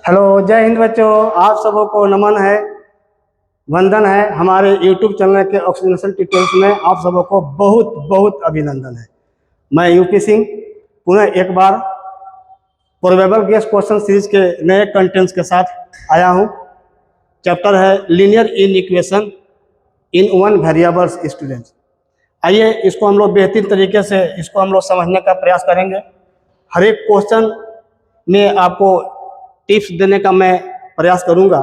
Hello, जय हिंद बच्चों। आप सबों को नमन है, वंदन है। हमारे YouTube चैनल के ऑक्सीजनेशन ट्यूटोरियल्स में आप सबों को बहुत बहुत अभिनंदन है। मैं यूपी सिंह पुनः एक बार प्रोबेबल गेस क्वेश्चन सीरीज के नए कंटेंट्स के साथ आया हूं। चैप्टर है linear in equation in one variables students. आइए इसको हम लोग बेहतरीन तरीके से इसको हम लोग समझने का प्रयास करेंगे। हर एक क्वेश्चन में आपको टिप्स देने का मैं प्रयास करूंगा।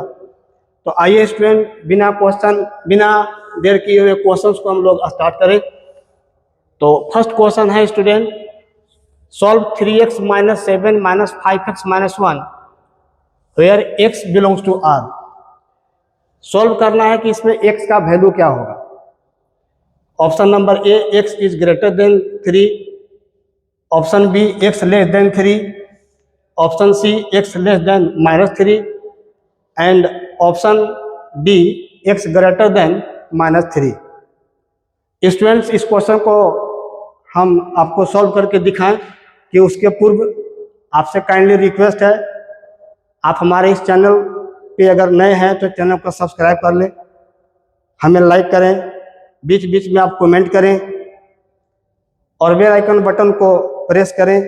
तो आइए स्टूडेंट, बिना देर किए हुए क्वेश्चंस को हम लोग स्टार्ट करें। तो फर्स्ट क्वेश्चन है student, solve 3x - 7 - 5x - 1 where x belongs to R। Solve करना है कि इसमें x का वैल्यू क्या होगा। Option number A, x is greater than 3। Option B, x less than 3। Option C, x less than -3 and option D, x greater than -3। Students, इस question को हम आपको सॉल्व करके दिखाएं कि उसके पूर्व आपसे काइंडली रिक्वेस्ट है, आप हमारे इस चैनल पे अगर नए हैं तो चैनल को सब्सक्राइब कर लें, हमें लाइक करें, बीच बीच में आप कमेंट करें और बेल आइकन बटन को प्रेस करें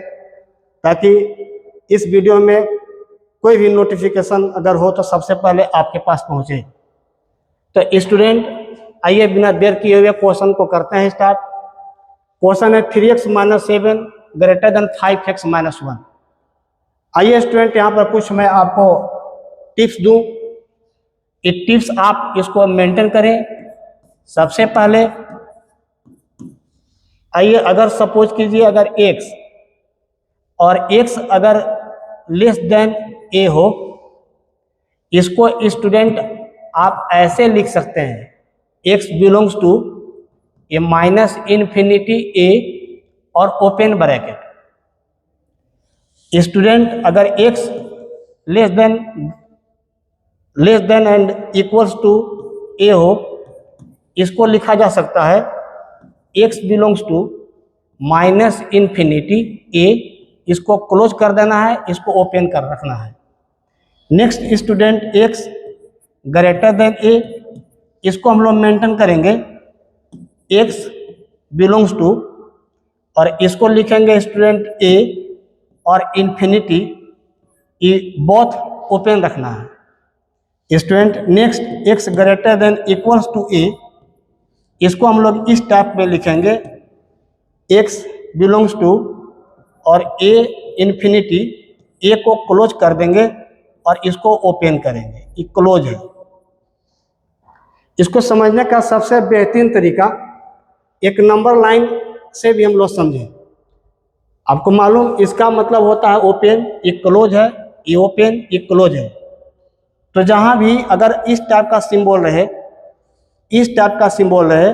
ताकि इस वीडियो में कोई भी नोटिफिकेशन अगर हो तो सबसे पहले आपके पास पहुंचे। तो स्टूडेंट, आइए बिना देर किए हुए क्वेश्चन को करते हैं स्टार्ट। क्वेश्चन है 3x - 7 ग्रेटर देन 5x - 1। आइए स्टूडेंट, यहाँ पर कुछ मैं आपको टिप्स दूं। ये टिप्स आप इसको मेंटेन करें। सबसे पहले आइए, अगर सपोज कीजिए अगर x और x अगर लेस देन a हो, इसको स्टूडेंट आप ऐसे लिख सकते हैं, x belongs to a -infinity a और ओपन ब्रैकेट। स्टूडेंट, अगर x less than and equals to a हो, इसको लिखा जा सकता है x belongs to -infinity a। इसको क्लोज कर देना है, इसको ओपन कर रखना है। Next student, x greater than a, इसको हम लोग मेंटेन करेंगे x बिलोंग्स टू, और इसको लिखेंगे स्टूडेंट a और इन्फिनिटी, बोथ ओपन रखना है। Student, next x greater than equals to a, इसको हम लोग इस टाइप में लिखेंगे x बिलोंग्स टू और a इन्फिनिटी, a को क्लोज कर देंगे और इसको ओपन करेंगे, ये क्लोज है। इसको समझने का सबसे बेहतरीन तरीका एक नंबर लाइन से भी हम लोग समझें। आपको मालूम इसका मतलब होता है ओपन, ये क्लोज है, ये ओपन, ये क्लोज है। तो जहां भी अगर इस टाइप का सिंबल रहे, इस टाइप का सिंबल रहे,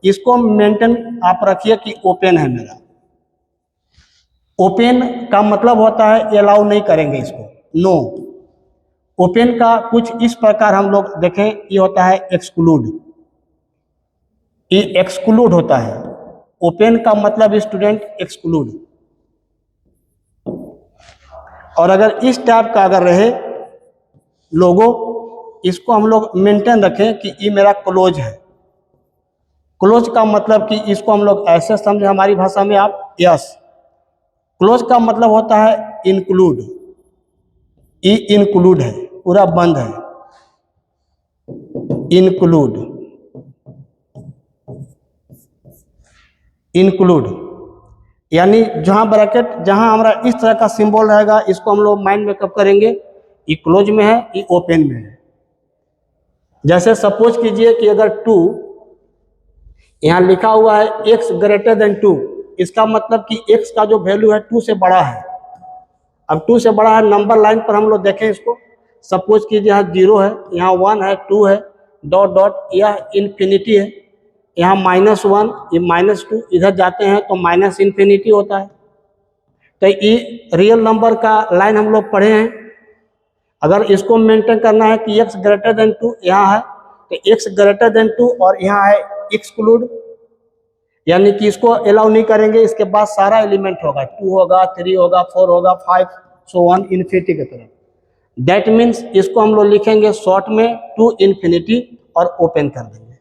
इसको मेंटेन आप रखिए कि ओपन है मेरा। ओपन का मतलब होता है अलाउ नहीं करेंगे इसको, नो। ओपन का कुछ इस प्रकार हम लोग देखें, ये होता है एक्सक्लूड, ये एक्सक्लूड होता है। ओपन का मतलब स्टूडेंट एक्सक्लूड। और अगर इस टाइप का अगर रहे लोगो, इसको हम लोग मेंटेन रखें कि ये मेरा क्लोज है। क्लोज का मतलब कि इसको हम लोग ऐसे समझे हमारी भाषा में आप, यस। क्लोज का मतलब होता है इंक्लूड, ई इंक्लूड है, पूरा बंद है, इंक्लूड, इंक्लूड। यानी जहां ब्रैकेट, जहां हमारा इस तरह का सिंबल रहेगा, इसको हम लोग माइंड में कब करेंगे, ये क्लोज में है, ये ओपन में है। जैसे सपोज कीजिए कि अगर 2 यहाँ लिखा हुआ है x ग्रेटर देन 2, इसका मतलब कि x का जो वैल्यू है 2 से बड़ा है। अब 2 से बड़ा है, नंबर लाइन पर हम लोग देखें इसको, सपोज कीजिए यहाँ 0 है, यहाँ 1 है, 2 है, डॉट डॉट, यह इन्फिनिटी है, यहाँ -1, ये -2, इधर जाते हैं तो माइनस इन्फिनिटी होता है। तो ये रियल नंबर का लाइन हम लोग पढ़े हैं। अगर इसको मेंटेन करना है कि x ग्रेटर देन 2 यहाँ है, तो x ग्रेटर देन 2 और यहाँ है एक्सक्लूड, यानी कि इसको अलाउ नहीं करेंगे। इसके बाद सारा एलिमेंट होगा, 2 होगा, 3 होगा, 4 होगा, 5 सो ऑन इन्फिनिटी की तरफ। दैट मीन्स इसको हम लोग लिखेंगे शॉर्ट में टू इन्फिनिटी और ओपन कर देंगे।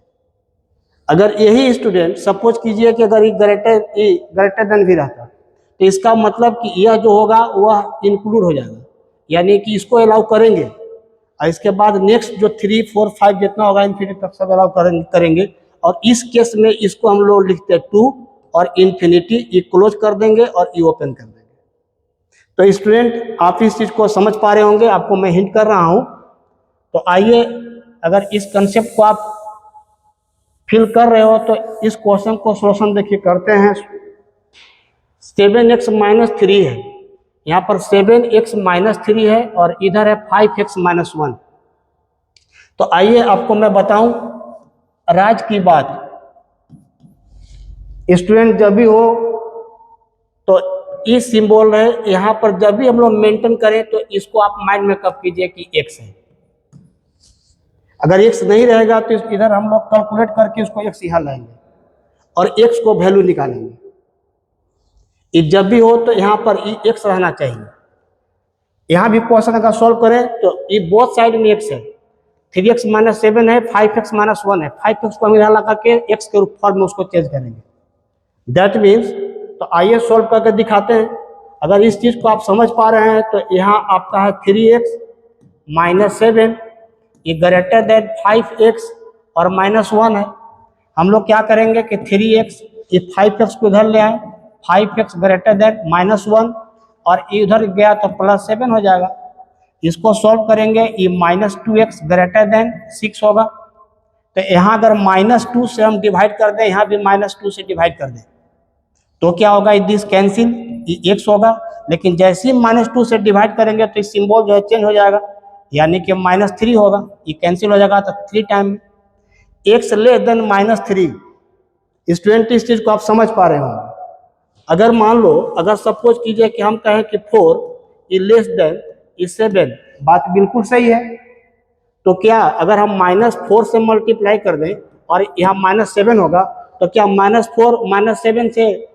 अगर यही स्टूडेंट सपोज कीजिए कि अगर ग्रेटर देन भी रहता तो इसका मतलब कि यह जो होगा वह इंक्लूड हो जाएगा, यानी कि इसको अलाउ करेंगे और इसके बाद नेक्स्ट जो 3, 4, 5 जितना होगा इन्फिनिटी तक सब अलाउ करेंगे। और इस केस में इसको हम लोग लिखते हैं टू और इन्फिनिटी, ई क्लोज कर देंगे और ई ओपन कर देंगे। तो स्टूडेंट आप इस चीज़ को समझ पा रहे होंगे, आपको मैं हिंट कर रहा हूँ। तो आइए अगर इस कंसेप्ट को आप फील कर रहे हो तो इस क्वेश्चन को सोल्यूशन देखिए करते हैं। 7x - 3 है, यहाँ पर 7x - 3 है और इधर है 5x - 1। तो आइए आपको मैं बताऊं राज की बात। स्टूडेंट जब भी हो तो इस सिंबल है यहाँ पर, जब भी हम लोग मेंटेन करें तो इसको आप माइंड में कब कीजिए कि x है। अगर x नहीं रहेगा तो इधर हम लोग कैलकुलेट करके उसको x यहाँ लाएंगे और x को वैल्यू निकालेंगे। जब भी हो तो यहाँ पर x रहना चाहिए। यहाँ भी क्वेश्चन अगर सॉल्व करें तो ये बोथ साइड में x है। 3x - 7 है, 5x - 1 है। 5x को हम यहाँ लगा के x के फॉर्म में उसको चेंज करेंगे। दैट मीन्स तो आइए सॉल्व करके दिखाते हैं। अगर इस चीज़ को आप समझ पा रहे हैं तो यहाँ आपका है 3x - 7, ये ग्रेटर देन 5x और -1 है। हम लोग क्या करेंगे कि 3x, ये 5x को इधर ले आए, 5x ग्रेटर देन -1 और इधर गया तो +7 हो जाएगा। इसको सॉल्व करेंगे, ये -2x ग्रेटर देन 6 होगा। तो यहाँ अगर -2 से हम डिवाइड कर दें, यहाँ भी -2 से डिवाइड कर दें तो क्या होगा, दिस कैंसिल, ये x होगा। लेकिन जैसे ही -2 से डिवाइड करेंगे तो सिंबल जो है चेंज हो जाएगा, यानी कि -3 होगा, ये कैंसिल हो जाएगा। तो 3 time x less than -3। Student इस चीज़ को आप समझ पा रहे होंगे। अगर मान लो, अगर सपोज कीजिए कि हम कहें कि 4 ये लेस देन 7, बात बिल्कुल सही है। तो क्या अगर हम -4 से मल्टीप्लाई कर दें और यहाँ -7 होगा तो क्या -4 -7 से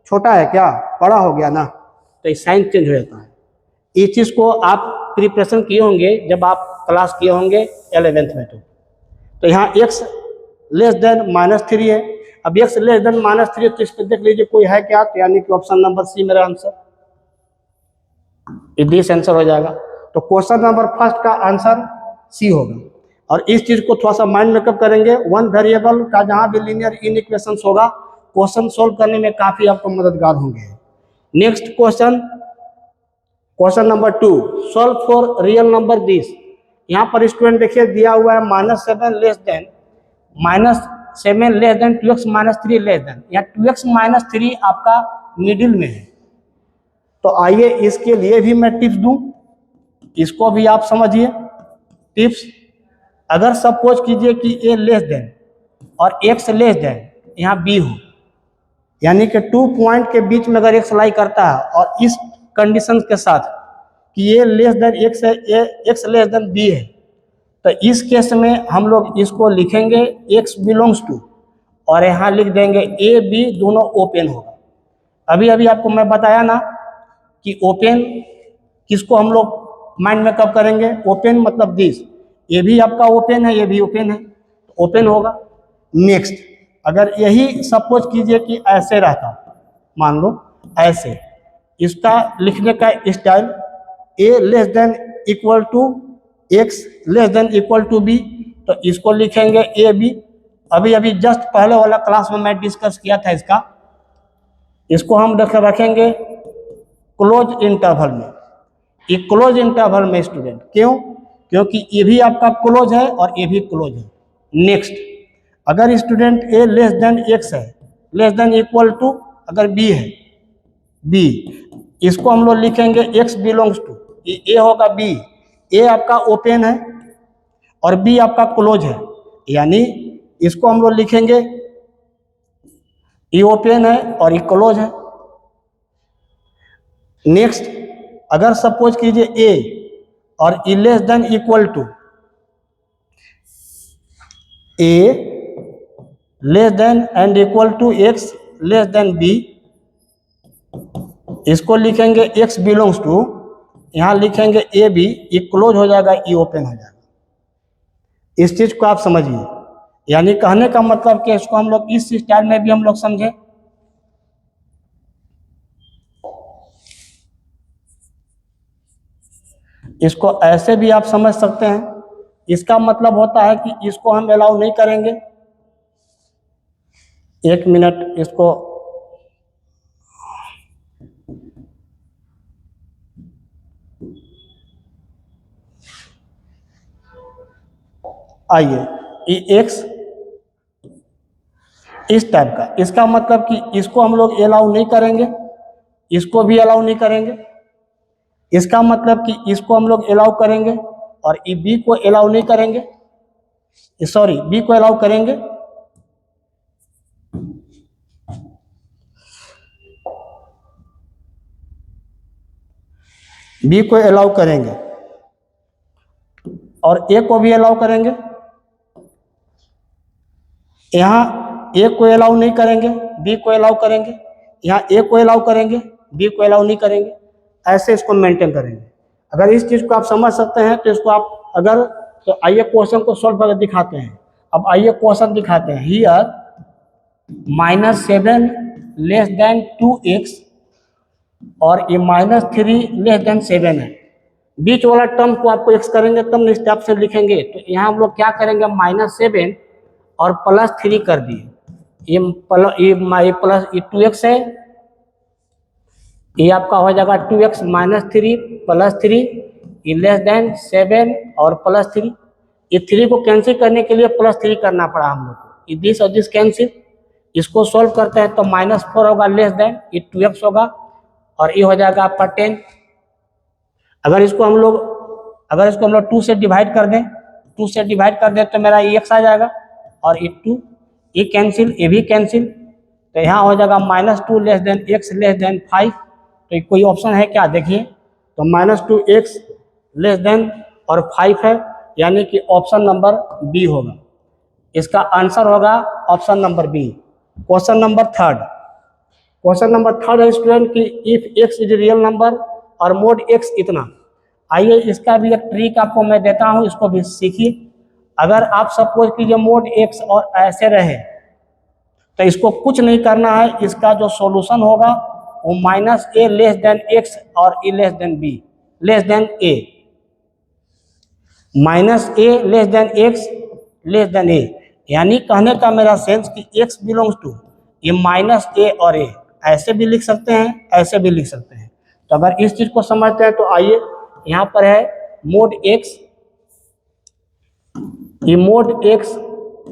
छोटा है क्या, बड़ा हो गया ना, तो साइन चेंज हो जाता है। इस चीज़ को आप प्रिपरेशन किए होंगे जब आप क्लास किए होंगे 11th में। तो यहाँ x लेस देन -3 है। अब x लेस देन -3 तो इस पर देख लीजिए कोई है क्या, तो यानी कि ऑप्शन नंबर सी मेरा आंसर, दिस आंसर हो जाएगा। तो क्वेश्चन नंबर फर्स्ट का आंसर सी होगा। और इस चीज को थोड़ा सा माइंड मेकअप करेंगे। वन वेरिएबल का जहां भी लीनियर इनइक्वेशंस होगा, क्वेश्चन सोल्व करने में काफी आपको मददगार होंगे। Next question, question number 2, solve for real number this. यहाँ पर स्टूडेंट देखिए दिया हुआ है -7 less than 2x - 3 less than, या 2x - 3 आपका मिडिल में है। तो आइए इसके लिए भी मैं टिप्स दूं, इसको भी आप समझिए। टिप्स, अगर सपोज कीजिए कि a लेस देन और x लेस देन यहाँ b हो, यानी कि 2 पॉइंट के बीच में अगर x लाई करता है और इस कंडीशन के साथ कि a लेस देन x है, x लेस देन b है, तो इस केस में हम लोग इसको लिखेंगे x बिलोंग्स टू और यहाँ लिख देंगे a b दोनों ओपन होगा। अभी अभी आपको मैं बताया ना कि ओपन किसको हम लोग माइंड में कब करेंगे, ओपन मतलब दिस, ये भी आपका ओपन है, ये भी ओपन है, तो ओपन होगा। नेक्स्ट, अगर यही सपोज कीजिए कि ऐसे रहता, मान लो ऐसे, इसका लिखने का style a less than equal to x less than equal to b, तो इसको लिखेंगे ए बी। अभी अभी जस्ट पहले वाला क्लास में मैं डिस्कस किया था इसको हम रखेंगे क्लोज इंटरवल में। ये क्लोज इंटरवल में स्टूडेंट, क्यों, क्योंकि ये भी आपका क्लोज है और ये भी क्लोज है। नेक्स्ट, अगर student a less than x है, लेस देन इक्वल टू अगर b है, b, इसको हम लोग लिखेंगे x बिलोंग्स टू, ये a होगा b, a आपका ओपन है और b आपका क्लोज है, यानी इसको हम लोग लिखेंगे ये ओपन है और ये क्लोज है। नेक्स्ट, अगर सपोज कीजिए a और e less than equal to, a less than and equal to x less than b, इसको लिखेंगे x बिलोंग्स टू यहाँ लिखेंगे ए बी, ये क्लोज हो जाएगा, ई ओपन हो जाएगा। इस चीज को आप समझिए, यानी कहने का मतलब कि इसको हम लोग इस स्टाइल में भी हम लोग समझे। इसको ऐसे भी आप समझ सकते हैं। इसका मतलब होता है कि इसको हम अलाउ नहीं करेंगे। एक मिनट, इसको आइए, ये एक्स इस टाइप का, इसका मतलब कि इसको हम लोग अलाउ नहीं करेंगे, इसको भी अलाउ नहीं करेंगे। इसका मतलब कि इसको हम लोग अलाउ करेंगे और ई बी को अलाउ नहीं करेंगे, सॉरी बी को अलाउ करेंगे। बी को अलाउ करेंगे और ए को भी अलाउ करेंगे। यहाँ ए को अलाउ नहीं करेंगे, बी को अलाउ करेंगे। यहाँ ए को अलाउ करेंगे, बी को अलाउ नहीं करेंगे। ऐसे इसको मेंटेन करेंगे। अगर इस चीज़ को आप समझ सकते हैं तो इसको आप अगर, तो आइए क्वेश्चन को सॉल्व करके दिखाते हैं। अब आइए क्वेश्चन दिखाते हैं। हियर -7 लेस देन 2x और ये -3 लेस देन 7 है। बीच वाला टर्म को आपको x करेंगे तब न स्टेप से लिखेंगे। तो यहाँ हम लोग क्या करेंगे, -7 और +3 कर दिए। ये प्लस ये 2x है, ये आपका हो जाएगा 2x -3 +3, ये लेस देन 7 और +3। ये 3 को कैंसिल करने के लिए +3 करना पड़ा हम लोग को। ये दिस और दिस कैंसिल, इसको सॉल्व करते हैं तो -4 होगा लेस देन, ये 2x होगा और ये हो जाएगा आपका 10। अगर इसको हम लोग 2 से डिवाइड कर दें, 2 से डिवाइड कर दें तो मेरा ये x आ जाएगा और ये 2, ये कैंसिल, ये भी कैंसिल। तो यहाँ हो जाएगा -2 less than x less than 5। तो कोई ऑप्शन है क्या, देखिए। तो -2x लेस देन और 5 है, यानी कि ऑप्शन नंबर बी होगा। इसका आंसर होगा option number B. Question number third है स्टूडेंट कि if x is real number और मोड x इतना। आइए इसका भी एक ट्रिक आपको मैं देता हूं, इसको भी सीखिए। अगर आप सपोज कीजिए मोड x और ऐसे रहे तो इसको कुछ नहीं करना है। इसका जो सॉल्यूशन होगा वो -a लेस देन x और e less than b less than a, -a less than x less then a। यानी कहने का मेरा सेंस कि x बिलोंग्स टू ये -a और a, ऐसे भी लिख सकते हैं, ऐसे भी लिख सकते हैं। तो अगर इस चीज को समझते हैं तो आइए, यहाँ पर है मोड x, ये मोड x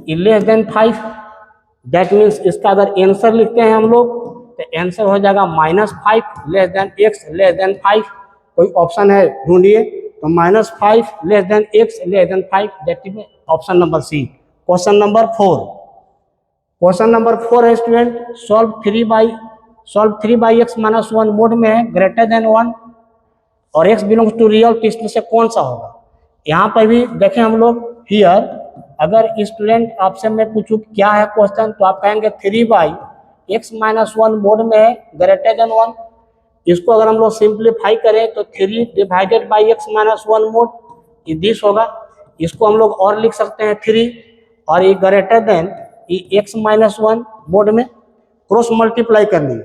ये लेस देन 5। दैट मीन्स इसका अगर आंसर लिखते हैं हम लोग तो आंसर हो जाएगा -5 less than x less than 5। कोई ऑप्शन है ढूंढिए। तो -5 less than x less than 5, that is option number C. Question number 4 है स्टूडेंट, सॉल्व 3/x - 1 मोड में है, ग्रेटर देन 1 और x बिलोंग्स टू रियल, तो इसमें से कौन सा होगा। यहाँ पर भी देखें हम लोग। हियर अगर स्टूडेंट आपसे मैं पूछूं क्या है क्वेश्चन, तो आप कहेंगे 3/x - 1 मोड में है, ग्रेटर देन 1। इसको अगर हम लोग सिंप्लीफाई करें तो 3 डिवाइडेड बाई x - 1 मोड, ये दिस होगा। इसको हम लोग और लिख सकते हैं 3 और ये ग्रेटर देन ये x - 1 मोड में क्रॉस मल्टीप्लाई कर लिए।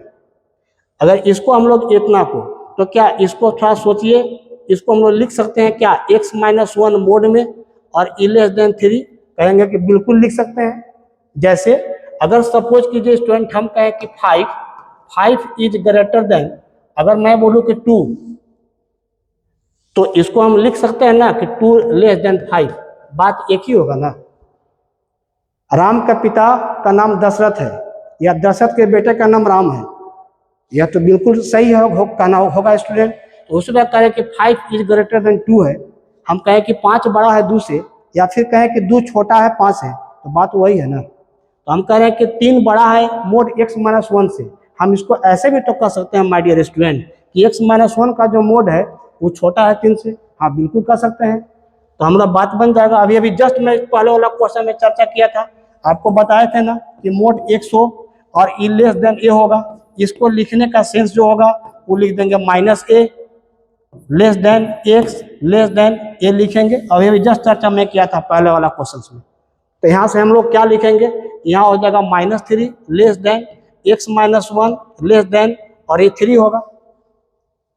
अगर इसको हम लोग इतना को, तो क्या इसको थोड़ा सोचिए, इसको हम लोग लिख सकते हैं क्या x - 1 मोड में और e लेस देन 3, कहेंगे कि बिल्कुल लिख सकते हैं। जैसे अगर सपोज कीजिए स्टूडेंट हम कहें कि 5 इज ग्रेटर देन, अगर मैं बोलूं कि 2, तो इसको हम लिख सकते हैं ना कि 2 लेस देन 5, बात एक ही होगा ना। राम का पिता का नाम दशरथ है या दशरथ के बेटे का नाम राम है, यह तो बिल्कुल सही कहना होगा स्टूडेंट। तो उसमें कहें कि 5 इज ग्रेटर देन 2 है, हम कहें कि 5 बड़ा है 2 से, या फिर कहें कि 2 छोटा है 5 है, तो बात वही है ना। तो हम कह रहे हैं कि 3 बड़ा है मोड x - 1 से। हम इसको ऐसे भी तो कह सकते हैं माय डियर स्टूडेंट कि x - 1 का जो मोड है वो छोटा है 3 से। हाँ बिल्कुल कह सकते हैं। तो हमारा बात बन जाएगा। अभी जस्ट मैं पहले वाला क्वेश्चन में चर्चा किया था, आपको बताए थे ना कि मोड x हो और e लेस देन a होगा। इसको लिखने का सेंस जो होगा वो लिख देंगे -a less then x less than ये लिखेंगे। और ये जस्ट चर्चा में किया था पहले वाला क्वेश्चन में। तो यहाँ से हम लोग क्या लिखेंगे, यहाँ हो जाएगा -3 less than x-1 less than, और ये 3 होगा।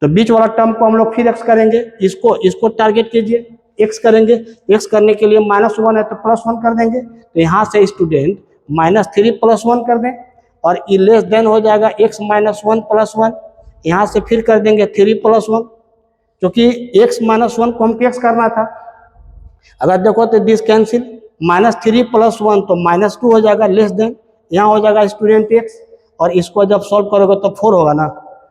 तो बीच वाला टर्म को हम लोग फिर x करेंगे, इसको टारगेट कीजिए, x करेंगे। x करने के लिए -1 है तो +1 कर देंगे। तो यहाँ से स्टूडेंट -3 + 1 कर दें, और ये लेस देन हो जाएगा x-1 + 1। यहाँ से फिर कर देंगे 3 + 1, क्योंकि x-1 को हमको x करना था। अगर देखो तो दिस कैंसिल, -3 + 1 तो -2 हो जाएगा लेस देन, यहाँ हो जाएगा स्टूडेंट x, और इसको जब सॉल्व करोगे तो 4 होगा ना,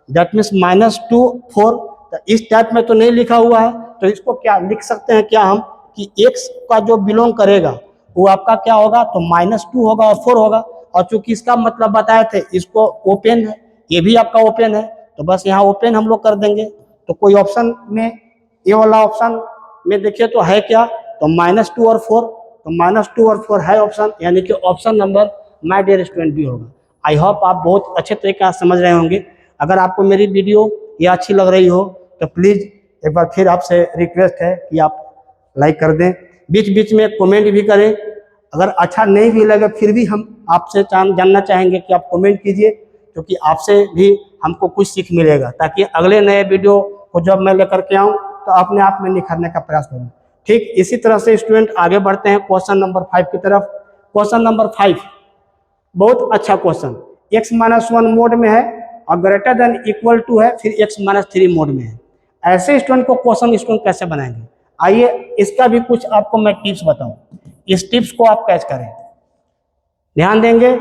दैट मीन्स -2 4। तो इस टाइप में तो नहीं लिखा हुआ है, तो इसको क्या लिख सकते हैं क्या हम कि x का जो बिलोंग करेगा वो आपका क्या होगा, तो -2 होगा और 4 होगा। और चूंकि इसका मतलब बताए थे, इसको ओपन है, ये भी आपका ओपन है, तो बस यहाँ ओपन हम लोग कर देंगे। तो कोई ऑप्शन में, ये वाला ऑप्शन में देखिए तो है क्या, तो -2 और 4, तो -2 और 4 है ऑप्शन, यानी कि option number my dear student भी होगा। आई होप आप बहुत अच्छे तरीके से समझ रहे होंगे। अगर आपको मेरी वीडियो ये अच्छी लग रही हो तो प्लीज़ एक बार फिर आपसे रिक्वेस्ट है कि आप लाइक कर दें, बीच बीच में कमेंट भी करें। अगर अच्छा नहीं भी लगे फिर भी हम आपसे जानना चाहेंगे कि आप कमेंट कीजिए, क्योंकि आपसे भी हमको कुछ सीख मिलेगा, ताकि अगले नए वीडियो को जब मैं लेकर के आऊँ तो अपने आप में निखरने का प्रयास करूँ। ठीक इसी तरह से स्टूडेंट आगे बढ़ते हैं क्वेश्चन नंबर 5 की तरफ। क्वेश्चन नंबर 5 बहुत अच्छा क्वेश्चन, x-1 मोड में है और ग्रेटर देन इक्वल टू है, फिर x-3 मोड में है। ऐसे स्टूडेंट को क्वेश्चन स्टूडेंट कैसे बनाएंगे, आइए इसका भी कुछ आपको मैं टिप्स बताऊं, इस टिप्स को आप कैच करें, ध्यान देंगे।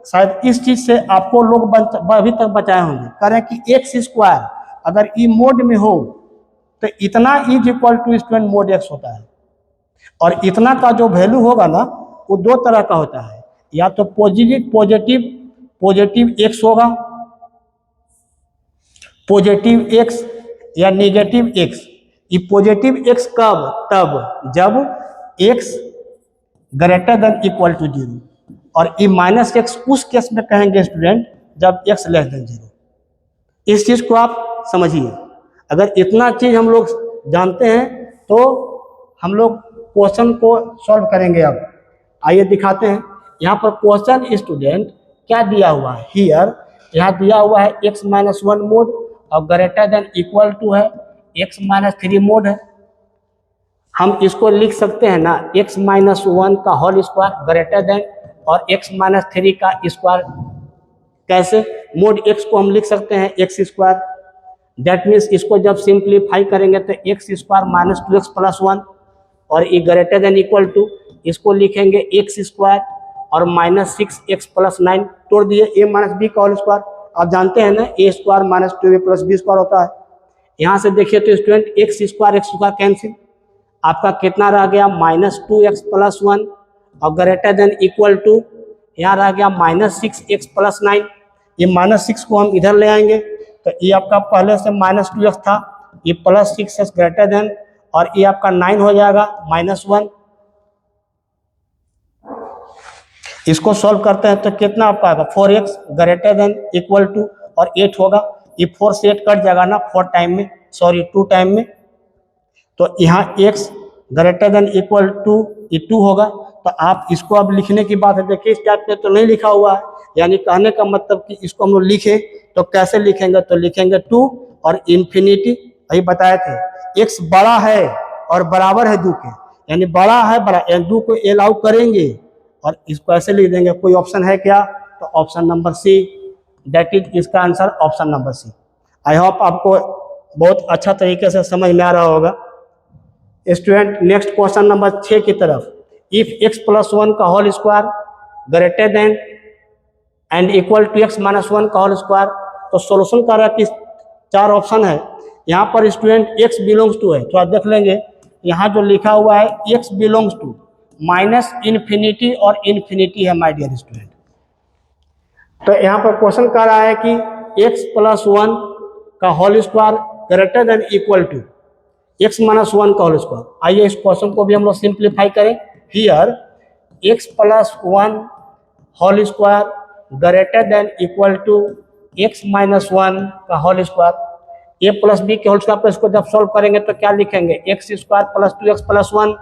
शायद इस चीज से आपको लोग अभी तक बचाए होंगे, करें कि x² अगर ई मोड में हो तो इतना is equal to student mod x होता है, और इतना का जो वैल्यू होगा ना वो दो तरह का होता है, या तो पॉजिटिव x होगा, पॉजिटिव x या नेगेटिव x। ये पॉजिटिव x कब, तब जब x greater than equal to 0, और ये -x उस केस में कहेंगे स्टूडेंट जब x लेस देन 0। इस चीज को आप समझिए। अगर इतना चीज हम लोग जानते हैं तो हम लोग क्वेश्चन को सॉल्व करेंगे। अब आइए दिखाते हैं। यहाँ पर क्वेश्चन स्टूडेंट क्या दिया हुआ है, हियर यहाँ दिया हुआ है x-1 मोड और ग्रेटर देन इक्वल टू है x-3 मोड है। हम इसको लिख सकते हैं ना x-1 का होल स्क्वायर ग्रेटर देन और x-3 का स्क्वायर। कैसे, मोड x को हम लिख सकते हैं x², दैट मीन्स इसको जब सिंप्लीफाई करेंगे तो x² -2x + 1, और ये ग्रेटर देन इक्वल टू इसको लिखेंगे x² और -6x + 9, तोड़ दिए a - b का होल स्क्वायर। आप जानते हैं ना a² - 2a + b² होता है। यहाँ से देखिए तो स्टूडेंट x² कैंसिल, आपका कितना रह गया -2x + 1 और ग्रेटर देन इक्वल टू यहाँ रह गया -6x + 9। ये -6 को हम इधर ले आएंगे तो ये आपका पहले से -2x था, ये +6x ग्रेटर देन, और ये आपका 9 हो जाएगा -1। इसको सॉल्व करते हैं तो कितना आपका आएगा 4x greater than equal to और 8 होगा। ये 4 से 8 कट जाएगा ना 4 टाइम में, सॉरी 2 टाइम में, तो यहाँ x greater than equal to ये 2 होगा। तो आप इसको अब लिखने की बात है, देखिए इस टाइप पे तो नहीं लिखा हुआ है, यानी कहने का मतलब कि इसको हम लोग लिखें तो कैसे लिखेंगे, तो लिखेंगे 2 और इन्फिनिटी, वही बताए थे x बड़ा है और बराबर है 2 के, यानी बड़ा है बड़ा, 2 को अलाउ करेंगे और इसको ऐसे लिख देंगे। कोई ऑप्शन है क्या, तो option number C, that is इसका answer option number C. I hope आपको बहुत अच्छा तरीके से समझ में आ रहा होगा। स्टूडेंट नेक्स्ट क्वेश्चन नंबर 6 की तरफ, इफ x + 1 का whole square greater than and equal to x-1 का होल स्क्वायर, तो सोल्यूशन का रहा कि 4 ऑप्शन है। यहाँ पर स्टूडेंट x बिलोंग्स टू है, तो आप देख लेंगे यहाँ जो लिखा हुआ है x बिलोंग्स टू -इन्फिनिटी और इन्फिनिटी है माय डियर स्टूडेंट। तो यहाँ पर क्वेश्चन कर रहा है कि x + 1 का whole square greater than equal to x-1 का होल स्क्वायर। आइए इस क्वेश्चन को भी हम लोग सिंप्लीफाई करें। Here x + 1 whole square greater than equal to x-1 का whole square. A plus B के होल स्क्वायर पर इसको जब सॉल्व करेंगे तो क्या लिखेंगे, X square plus 2x plus 1,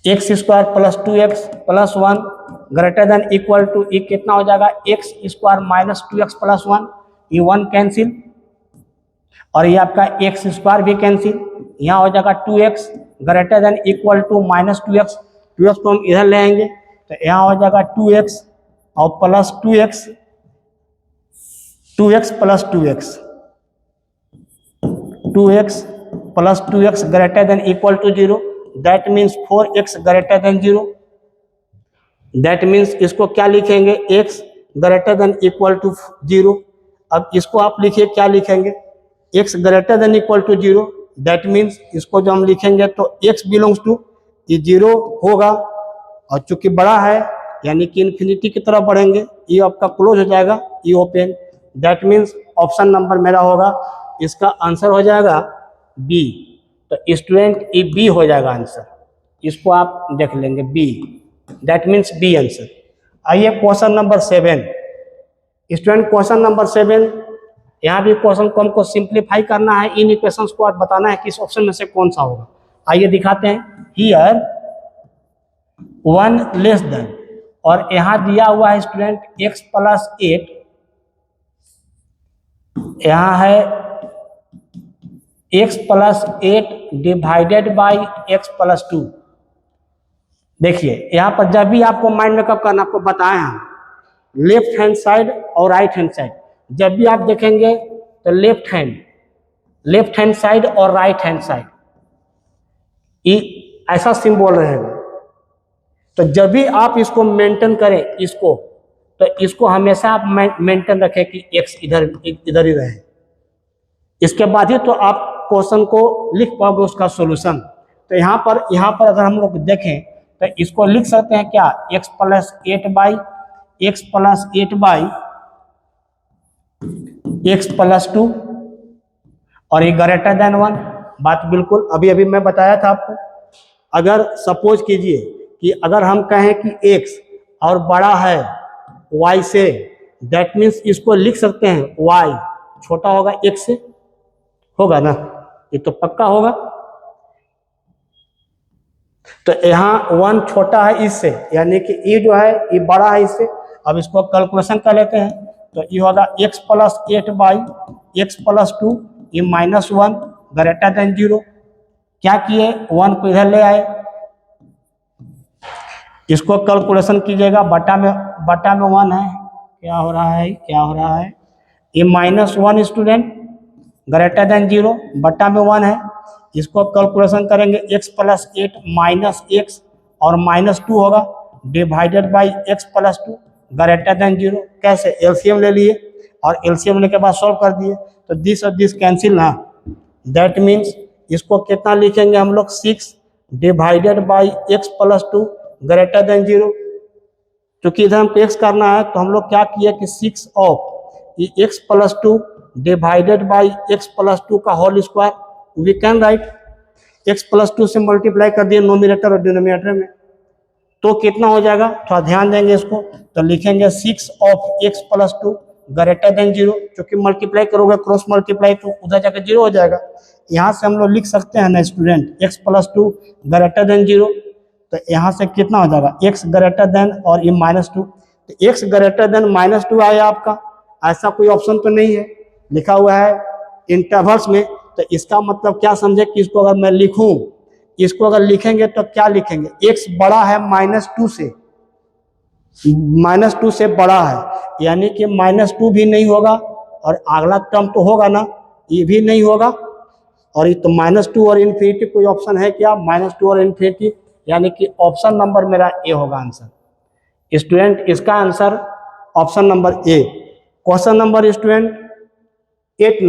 X square plus 2x plus 1 greater than equal to, ये कितना हो जाएगा, x square minus 2x plus 1, ये 1 कैंसिल और ये आपका एक्स स्क्वायर भी कैंसिल, यहाँ हो जाएगा 2x greater than equal to minus 2x, 2x को हम इधर ले आएंगे तो यहाँ हो जाएगा 2x और plus 2x, 2x plus 2x, 2x plus 2x greater than equal to 0, that means 4x greater than 0, that means इसको क्या लिखेंगे, x greater than equal to 0। अब इसको आप लिखिए, क्या लिखेंगे, x greater than equal to 0, that means इसको जो हम लिखेंगे तो x बिलोंग्स टू, ये 0 होगा और चूंकि बड़ा है यानी कि इन्फिनिटी की तरफ बढ़ेंगे, ये आपका क्लोज हो जाएगा, ये open, that means option number मेरा होगा, इसका आंसर हो जाएगा बी। तो स्टूडेंट ये बी हो जाएगा आंसर, इसको आप देख लेंगे B, that means B answer. आइए question number 7, student question number 7, यहाँ भी क्वेश्चन को हमको सिंप्लीफाई करना है, इन इक्वेशंस को आप बताना है किस ऑप्शन में से कौन सा होगा। आइए दिखाते हैं, हियर 1 लेस देन, और यहाँ दिया हुआ है स्टूडेंट x प्लस 8, यहाँ है x plus 8 divided by x plus 2। देखिए यहाँ पर जब भी आपको माइंड मेकअप करना, आपको बताए हैं लेफ्ट हैंड साइड और राइट हैंड साइड, जब भी आप देखेंगे तो लेफ्ट हैंड साइड और राइट हैंड साइड ये ऐसा सिंबल रहेगा। तो जब भी आप इसको मेंटेन करें, इसको तो इसको हमेशा आप मेंटेन रखें कि x इधर ही रहे, इसके बाद ही तो आप क्वेश्चन को लिख पाओगे उसका सॉल्यूशन। तो यहाँ पर अगर हम लोग देखें तो इसको लिख सकते हैं क्या, x plus 8 by x plus 2 और ये ग्रेटर देन 1। बात बिल्कुल अभी मैं बताया था आपको। अगर सपोज कीजिए कि अगर हम कहें कि x और बड़ा है y से, दैट मीन्स इसको लिख सकते हैं y छोटा होगा x से, होगा ना, ये तो पक्का होगा। तो यहाँ 1 छोटा है इससे, यानी कि ये जो है ये बड़ा है इससे। अब इसको कैलकुलेशन कर लेते हैं तो ये होगा x plus 8 by x plus 2, ये माइनस 1 ग्रेटर देन 0। क्या किए, 1 को इधर ले आए, इसको कैलकुलेशन कीजिएगा, बटा में 1 है, क्या हो रहा है, ये माइनस 1 स्टूडेंट ग्रेटर देन 0, बटा में 1 है, इसको कैलकुलेशन करेंगे x प्लस 8 माइनस x और माइनस 2 होगा divided by x plus 2 greater than 0। कैसे, एलसीएम ले लिए और एलसीएम लेने के बाद सॉल्व कर दिए तो दिस और दिस कैंसिल ना, दैट मीन्स इसको कितना लिखेंगे हम लोग, 6 divided by x plus 2 greater than 0। क्योंकि इधर हमको x करना है तो हम लोग क्या किए कि 6 ऑफ ये x plus 2 divided by x plus 2 का whole square, we can write x plus 2 से मल्टीप्लाई कर दिए नोमिनेटर और डिनोमिनेटर में, तो कितना हो जाएगा, थोड़ा ध्यान देंगे इसको, तो लिखेंगे 6 of x plus 2 greater than 0। क्योंकि मल्टीप्लाई करोगे क्रॉस मल्टीप्लाई तो उधर जाकर 0 हो जाएगा। यहाँ से हम लोग लिख सकते हैं ना student x plus 2 greater than 0, तो यहाँ से कितना हो जाएगा, x ग्रेटर देन और ये माइनस 2, तो x ग्रेटर देन माइनस 2 आया आपका। ऐसा कोई ऑप्शन तो नहीं है, लिखा हुआ है इंटरवल्स में, तो इसका मतलब क्या समझे कि इसको अगर मैं लिखूं, इसको अगर लिखेंगे तो क्या लिखेंगे, x बड़ा है माइनस 2 से बड़ा है, यानी कि माइनस 2 भी नहीं होगा और अगला टर्म तो होगा ना, ये भी नहीं होगा, और ये तो माइनस 2 और इन्फिनिटी कोई ऑप्शन है क्या, माइनस 2 और इन्फिनिटी, यानी कि ऑप्शन नंबर मेरा ए होगा आंसर। स्टूडेंट इसका आंसर ऑप्शन नंबर ए। क्वेश्चन नंबर स्टूडेंट 8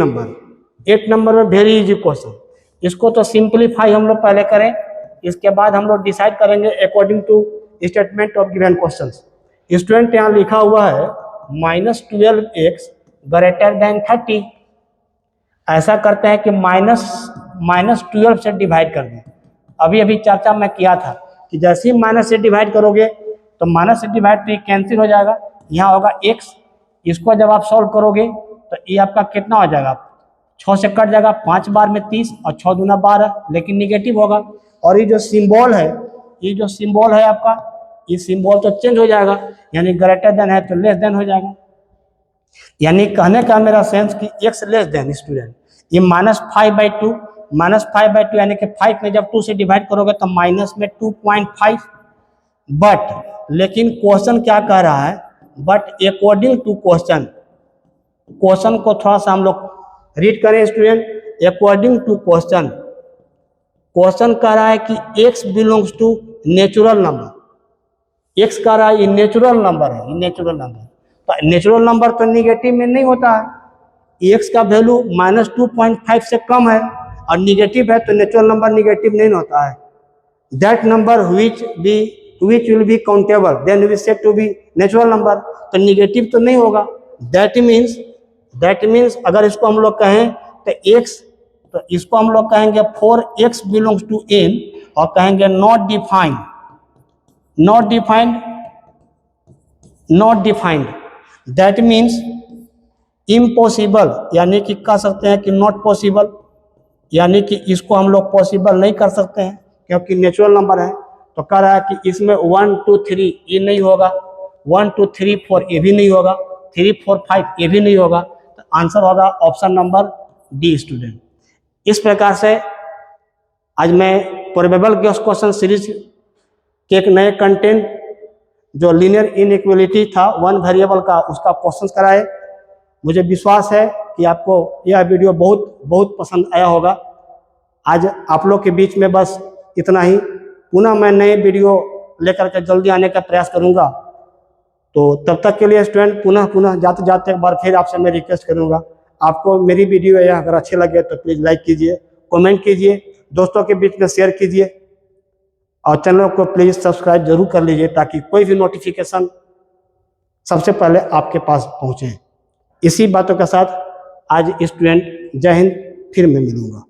नंबर में वेरी इजी क्वेश्चन, इसको तो सिंपलीफाई हम लोग पहले करें, इसके बाद हम लोग डिसाइड करेंगे according to statement of given questions. Student यहाँ लिखा हुआ है -12x ग्रेटर देन 30। ऐसा करते हैं कि -12 से डिवाइड कर दें। अभी चर्चा मैं किया था कि जैसे ही माइनस से डिवाइड करोगे तो माइनस से डिवाइड तो कैंसिल हो जाएगा, यहाँ होगा x, इसको जब आप सॉल्व करोगे तो ये आपका कितना हो जाएगा, 6 से कट जाएगा, 5 बार में 30 और 6 दूना 12, लेकिन निगेटिव होगा। और ये जो सिंबल है, ये जो सिंबल है आपका, ये सिंबल तो चेंज हो जाएगा, यानी ग्रेटर देन है तो लेस देन हो जाएगा। यानी कहने का मेरा सेंस कि x लेस देन स्टूडेंट, ये -5/2, -5/2 यानी कि 5 में जब 2 से डिवाइड करोगे तो माइनस में 2.5। बट लेकिन क्वेश्चन क्या कह रहा है, but according to question, question को थोड़ा सा हम लोग रीड करें student. According to question, question कह रहा है कि x belongs to natural number. x कह रहा है ये नेचुरल नंबर है, ये नेचुरल नंबर, तो नेचुरल नंबर तो निगेटिव में नहीं होता है। x का वैल्यू -2.5 से कम है और निगेटिव है, तो नेचुरल नंबर निगेटिव नहीं होता है। That number which will be countable then we said to be natural number, तो निगेटिव तो नहीं होगा। दैट मीन्स अगर इसको हम लोग कहें तो x, तो इसको हम लोग कहेंगे 4x बिलोंग्स टू n और कहेंगे not defined. That means impossible, यानी कि कह सकते हैं कि नॉट पॉसिबल, यानी कि इसको हम लोग पॉसिबल नहीं कर सकते हैं क्योंकि नेचुरल नंबर है। तो कह रहा है कि इसमें 1 2 3 ये नहीं होगा, 1 2 3 4 ये भी नहीं होगा, 3 4 5 ये भी नहीं होगा, तो आंसर होगा ऑप्शन नंबर डी स्टूडेंट। इस प्रकार से आज मैं प्रोबेबल गेस क्वेश्चन सीरीज के एक नए कंटेंट जो लीनियर इनइक्वालिटी था 1 वेरिएबल का, उसका क्वेश्चन कराए। मुझे विश्वास है कि आपको यह वीडियो बहुत पसंद आया होगा। आज आप लोग के बीच में बस इतना ही। पुनः मैं नए वीडियो लेकर के जल्दी आने का प्रयास करूंगा। तो तब तक के लिए स्टूडेंट पुनः जाते जाते एक बार फिर आपसे मैं रिक्वेस्ट करूंगा, आपको मेरी वीडियो यह अगर अच्छे लगे तो प्लीज़ लाइक कीजिए, कमेंट कीजिए, दोस्तों के बीच में शेयर कीजिए और चैनल को प्लीज़ सब्सक्राइब जरूर कर लीजिए ताकि कोई भी नोटिफिकेशन सबसे पहले आपके पास पहुँचे। इसी बातों के साथ आज स्टूडेंट जय हिंद, फिर मैं मिलूंगा।